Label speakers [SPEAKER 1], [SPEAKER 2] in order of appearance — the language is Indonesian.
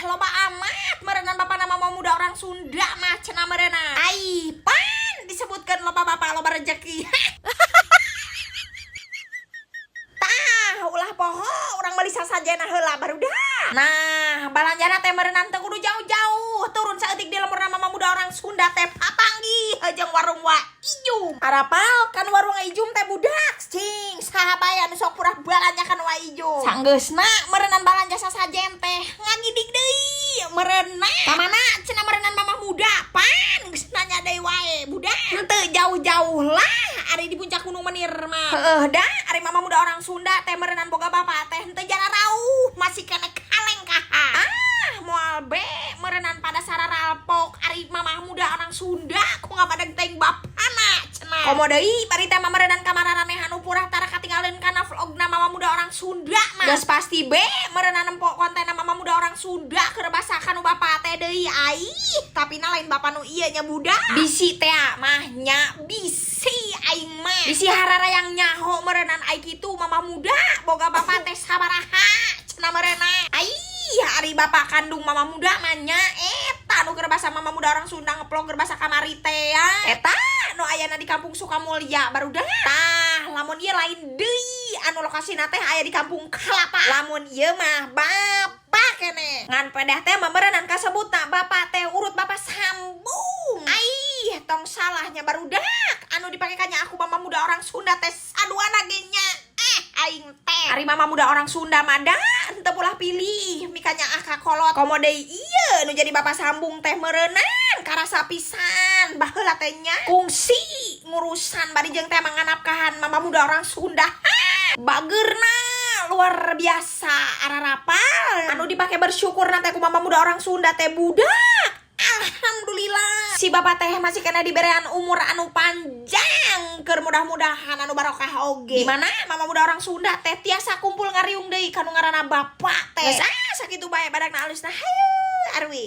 [SPEAKER 1] loba amat merenang bapak nama mau muda orang Sunda mah cenah merenang. Ai, pan disebutkan loba bapak loba rezeki. Tah, ulah poho urang beli sasajana heula barudak. Nah, balanjana teh merenang teh kudu jauh-jauh. Turun saeutik di lemur nama muda orang Sunda teh papanggih jeung warung wa Ijum. Arapal kan warung Ijum teh budak cing. Saha bae anu sok purah balanja kan wa Ijum. Sanggeusna merenang balanja sasajen teh ngagidik deui merenang. Ka mana cenah merenang mamah muda pan geus nanya deui wae budak. Henteu jauh-jauh lah ari di puncak Gunung Menir mah. Heeh dah ari mamah muda orang Sunda teh merenang boga bapak teh henteu jana rauh masih kene kaleng kaha. Moal be merenang pada sarara alpok ari mamah muda orang Sunda ku ngamadeg teng bapana cenah. Komo deui bari teh merenang ka mararane anu purah tara katinggalin kana vlogna mamah muda orang Sunda mah. Geus pasti be merenang nempo konten mamah muda orang Sunda keur basa kanu bapa teh deui ai. Tapi na lain bapa nu ieu nya budak. Bisi teh mah nya bisi aing mah. Bisi harara yang nyaho merenang ai kitu mamah muda boga bapa teh sabaraha cenah merenang. Ai ari bapak kandung mama muda manya eta nu keur basa mama muda orang Sunda ngeplog keur basa kamari teh ya. Eta nu ayana di Kampung Sukamulya barudak. Tah, lamun ieu lain deui anu lokasina teh aya di Kampung Kalapa. Lamun ieu mah bapak kene. Ngan pedah teh mah meureunan kasebutna bapak teh urut bapak sambung. Ai, tong salahnya barudak anu dipake kanya aku mama muda orang Sunda teh saduana ge nya. Aing teh ari mama muda orang Sunda mah da henteu ulah pilih mikanya kakolot komo deui ieu nu jadi bapak sambung teh meureunang karasa pisan baheula teh nya kungsi ngurusan bari jeung teh manganapkahan mama muda orang Sunda. Bageurna luar biasa ararapal anu dipake bersyukur teh ku mama muda orang Sunda teh budak. Alhamdulillah si bapak teh masih kena diberean umur anu panjang keur mudah-mudahan anu barokah oge. Dimana mama muda orang Sunda teh tiasa kumpul ngariung deui kanu ngaranna bapak teh. Geus sakitu bae badagna alusna hayu arwi.